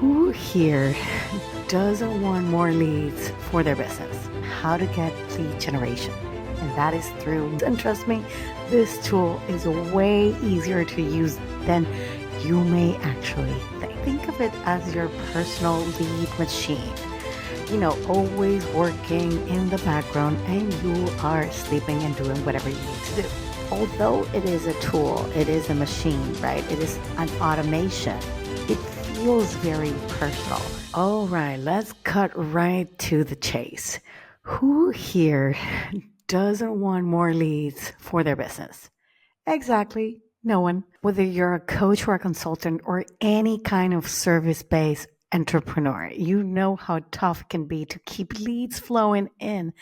Who here doesn't want more leads for their business? How to get lead generation. And that is through, and trust me, this tool is way easier to use than you may actually think. Think of it as your personal lead machine. Always working in the background and you are sleeping and doing whatever you need to do. Although it is a tool, it is a machine, right? It is an automation. It feels very personal. All right, let's cut right to the chase. Who here doesn't want more leads for their business? Exactly. No one. Whether you're a coach or a consultant or any kind of service-based entrepreneur, you know how tough it can be to keep leads flowing in.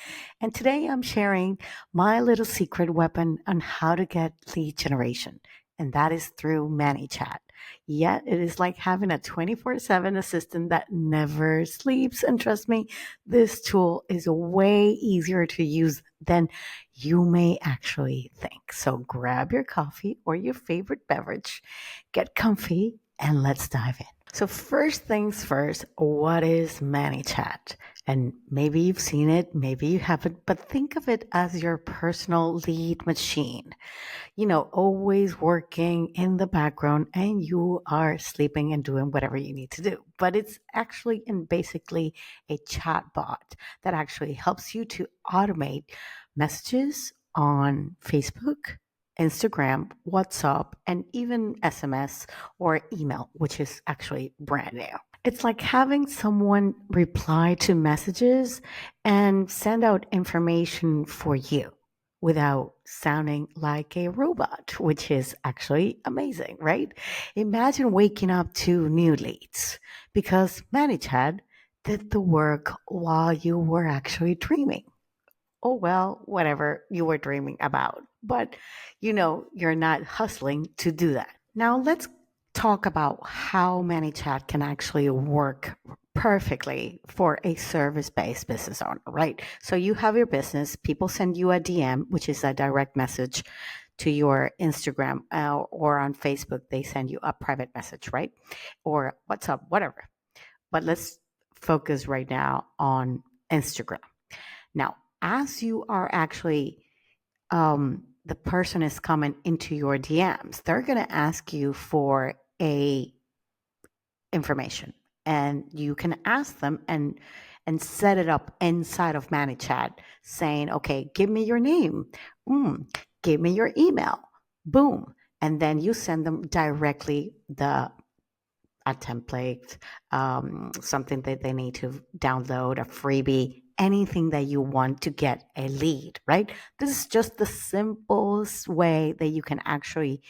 And today I'm sharing my little secret weapon on how to get lead generation. And that is through ManyChat. Yet it is like having a 24/7 assistant that never sleeps. And trust me, this tool is way easier to use than you may actually think. So grab your coffee or your favorite beverage, get comfy, and let's dive in. So first things first, what is ManyChat? And maybe you've seen it, maybe you haven't, but think of it as your personal lead machine. Always working in the background and you are sleeping and doing whatever you need to do. But it's actually basically a chat bot that actually helps you to automate messages on Facebook, Instagram, WhatsApp, and even SMS or email, which is actually brand new. It's like having someone reply to messages and send out information for you without sounding like a robot, which is actually amazing, right? Imagine waking up to new leads because ManyChat did the work while you were actually dreaming. Oh, well, whatever you were dreaming about. But you're not hustling to do that. Now, let's talk about how ManyChat can actually work perfectly for a service-based business owner, right? So you have your business, people send you a DM, which is a direct message to your Instagram or on Facebook, they send you a private message, right? Or WhatsApp, whatever. But let's focus right now on Instagram. Now, as you are actually, the person is coming into your DMs, they're going to ask you for a information, and you can ask them and set it up inside of ManyChat, saying, "Okay, give me your name, give me your email, boom," and then you send them directly a template, something that they need to download, a freebie, anything that you want to get a lead, right? This is just the simplest way that you can actually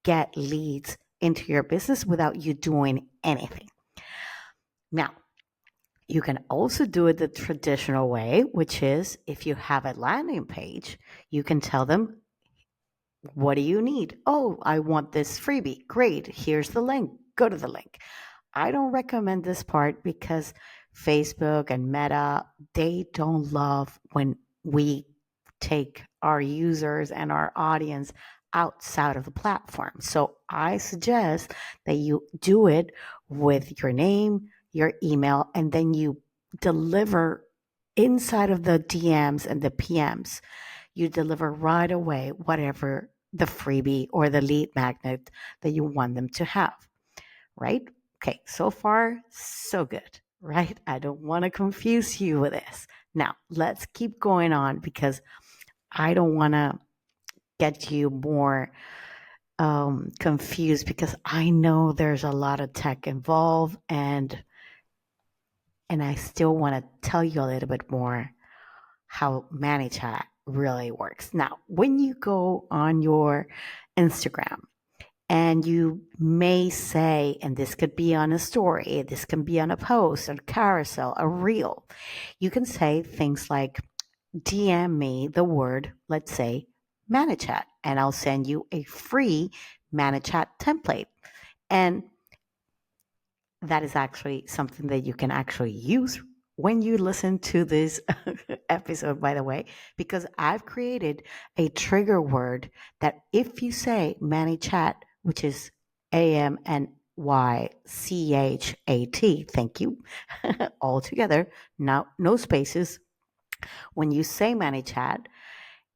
get leads into your business without you doing anything. Now, you can also do it the traditional way, which is if you have a landing page, you can tell them, what do you need? Oh, I want this freebie. Great. Here's the link. Go to the link. I don't recommend this part because Facebook and Meta, they don't love when we take our users and our audience outside of the platform. So I suggest that you do it with your name, your email, and then you deliver inside of the DMs and the PMs. You deliver right away whatever the freebie or the lead magnet that you want them to have, right? Okay, so far, so good, right? I don't want to confuse you with this. Now, let's keep going on because I don't want to get you more confused because I know there's a lot of tech involved and I still want to tell you a little bit more how ManyChat really works. Now, when you go on your Instagram, and you may say, and this could be on a story, this can be on a post, a carousel, a reel. You can say things like, DM me the word, let's say, ManyChat, and I'll send you a free ManyChat template. And that is actually something that you can actually use when you listen to this episode, by the way, because I've created a trigger word that if you say ManyChat, which is AM and Thank you. All together. Now, no spaces. When you say ManyChat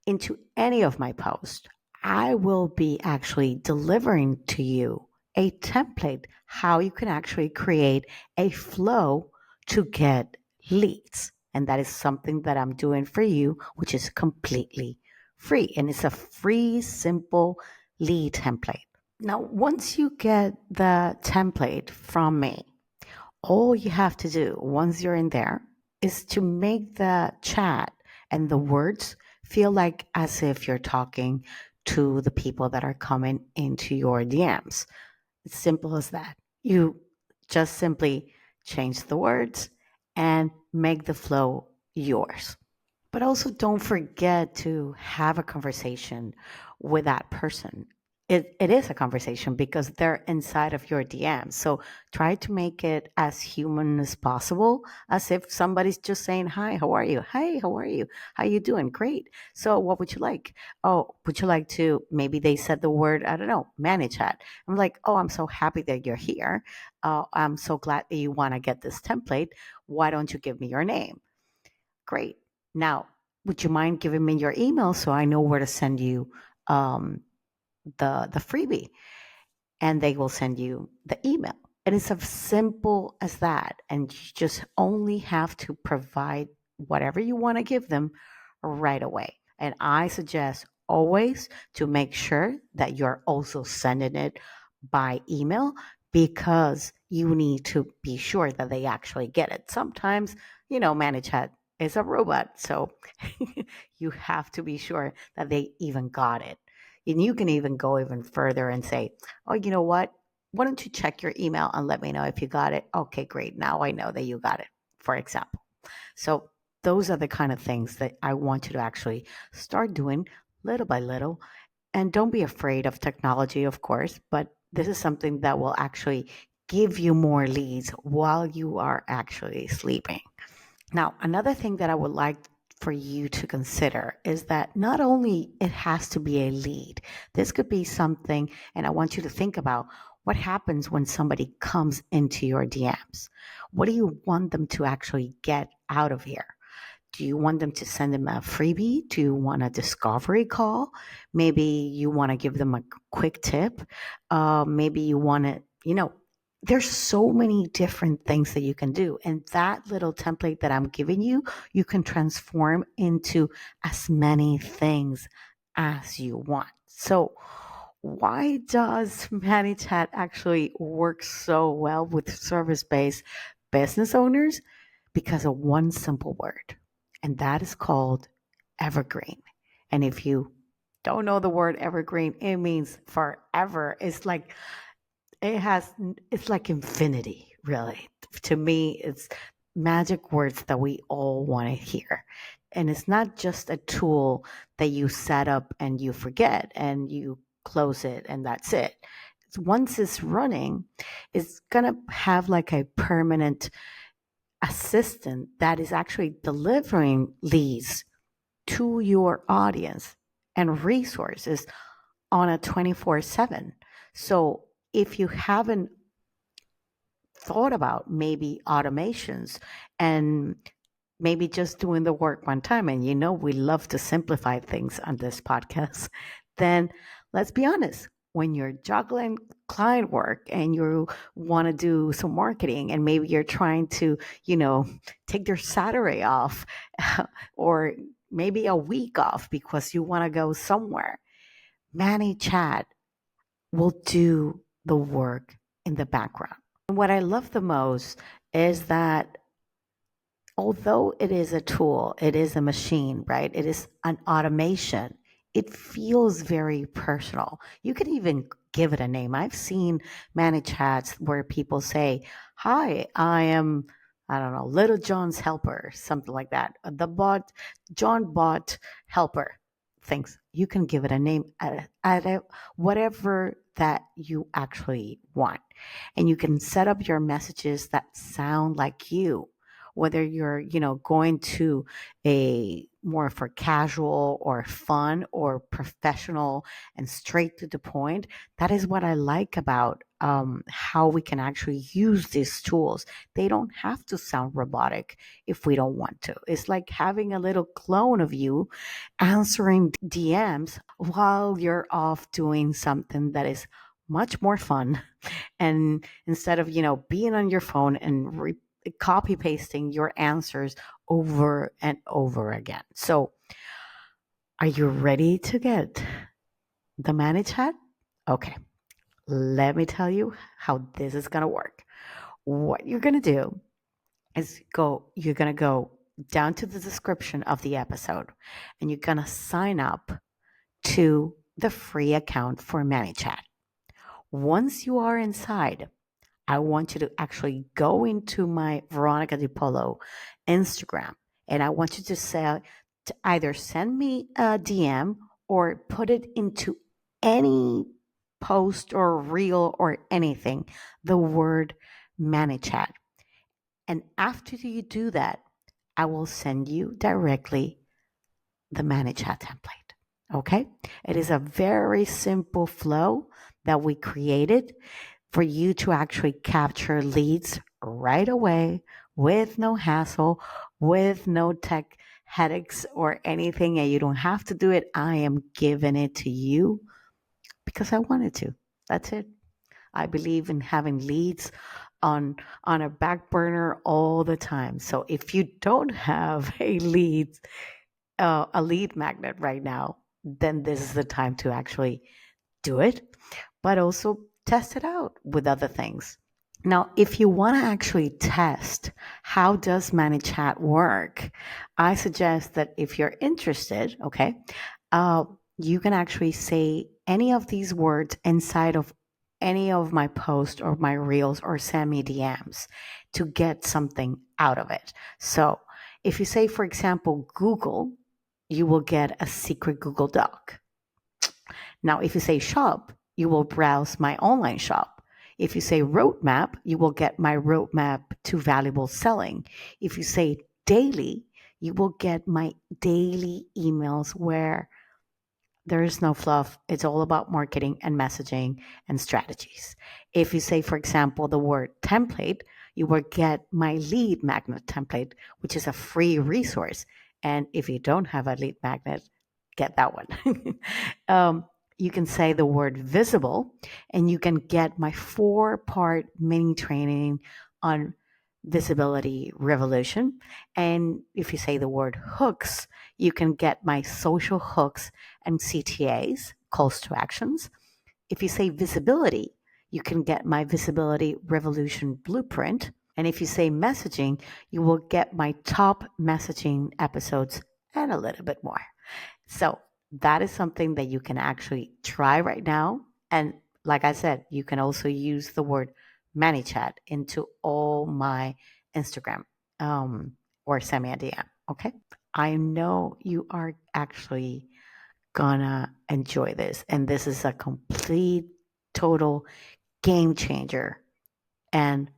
into any of my posts, I will be actually delivering to you a template how you can actually create a flow to get leads. And that is something that I'm doing for you, which is completely free. And it's a free, simple lead template. Now, once you get the template from me, all you have to do once you're in there is to make the chat and the words feel like as if you're talking to the people that are coming into your DMs. It's simple as that. You just simply change the words and make the flow yours. But also don't forget to have a conversation with that person. It is a conversation because they're inside of your DM. So try to make it as human as possible, as if somebody's just saying, "Hi, how are you? Hey, how are you? How you doing? Great. So what would you like? Oh, would you like to," maybe they said the word, I don't know, manage chat. I'm like, "Oh, I'm so happy that you're here. I'm so glad that you want to get this template. Why don't you give me your name?" Great. Now, would you mind giving me your email so I know where to send you um, the freebie? And they will send you the email. And it's as simple as that. And you just only have to provide whatever you want to give them right away. And I suggest always to make sure that you're also sending it by email because you need to be sure that they actually get it. Sometimes, ManyChat is a robot. So you have to be sure that they even got it. And you can even go even further and say, "Oh, you know what? Why don't you check your email and let me know if you got it?" Okay, great. Now I know that you got it, for example. So those are the kind of things that I want you to actually start doing little by little. And don't be afraid of technology, of course, but this is something that will actually give you more leads while you are actually sleeping. Now, another thing that I would like for you to consider is that not only it has to be a lead, this could be something, and I want you to think about what happens when somebody comes into your DMs. What do you want them to actually get out of here? Do you want them to send them a freebie? Do you want a discovery call? Maybe you want to give them a quick tip. Maybe you want to, there's so many different things that you can do. And that little template that I'm giving you, you can transform into as many things as you want. So, why does ManyChat actually work so well with service based business owners? Because of one simple word, and that is called evergreen. And if you don't know the word evergreen, it means forever. It's like infinity, really. To me, it's magic words that we all want to hear. And it's not just a tool that you set up and you forget and you close it and that's it. Once it's running, it's going to have like a permanent assistant that is actually delivering leads to your audience and resources on a 24/7. So if you haven't thought about maybe automations and maybe just doing the work one time, and we love to simplify things on this podcast, then let's be honest. When you're juggling client work and you want to do some marketing and maybe you're trying to, take your Saturday off or maybe a week off because you want to go somewhere, ManyChat will do the work in the background. And what I love the most is that although it is a tool, it is a machine, right? It is an automation. It feels very personal. You can even give it a name. I've seen many chats where people say, "Hi, I am, I don't know, Little John's helper," something like that. John bot helper. Things. You can give it a name at whatever that you actually want. And you can set up your messages that sound like you whether you're, going to a more for casual or fun or professional and straight to the point. That is what I like about how we can actually use these tools. They don't have to sound robotic if we don't want to. It's like having a little clone of you answering DMs while you're off doing something that is much more fun. And instead of, being on your phone and copy pasting your answers over and over again. So, are you ready to get the ManyChat? Okay, let me tell you how this is going to work. What you're going to do is you're going to go down to the description of the episode and you're going to sign up to the free account for ManyChat. Once you are inside, I want you to actually go into my Veronica Di Polo Instagram and I want you to either send me a DM or put it into any post or reel or anything, the word ManyChat. And after you do that, I will send you directly the ManyChat template. Okay? It is a very simple flow that we created for you to actually capture leads right away with no hassle, with no tech headaches or anything. And you don't have to do it. I am giving it to you because I wanted to. That's it. I believe in having leads on a back burner all the time. So if you don't have a lead magnet right now, then this is the time to actually do it, but also test it out with other things. Now, if you want to actually test how does ManyChat work, I suggest that if you're interested, okay, uh, you can actually say any of these words inside of any of my posts or my reels or send me DMs to get something out of it. So if you say, for example, Google, you will get a secret Google Doc. Now, if you say shop, you will browse my online shop. If you say roadmap, you will get my roadmap to valuable selling. If you say daily, you will get my daily emails where there is no fluff. It's all about marketing and messaging and strategies. If you say, for example, the word template, you will get my lead magnet template, which is a free resource. And if you don't have a lead magnet, get that one. You can say the word visible, and you can get my 4-part mini training on visibility revolution. And if you say the word hooks, you can get my social hooks and CTAs, calls to actions. If you say visibility, you can get my visibility revolution blueprint. And if you say messaging, you will get my top messaging episodes and a little bit more. So that is something that you can actually try right now. And like I said, you can also use the word ManyChat into all my Instagram or send me a DM. Okay. I know you are actually gonna enjoy this. And this is a complete, total game changer. And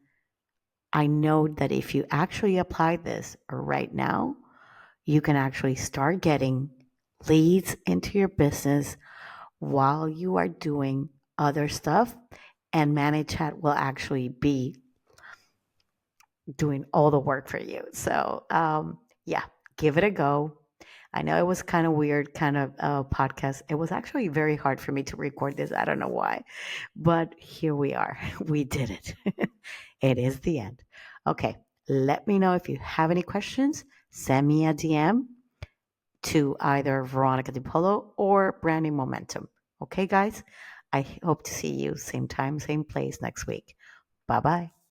I know that if you actually apply this right now, you can actually start getting leads into your business while you are doing other stuff. And ManyChat will actually be doing all the work for you. So, yeah, give it a go. I know it was kind of weird, kind of podcast. It was actually very hard for me to record this. I don't know why, but here we are. We did it. It is the end. Okay, let me know if you have any questions. Send me a DM to either Veronica Di Polo or Branding Momentum. Okay, guys? I hope to see you same time, same place next week. Bye bye.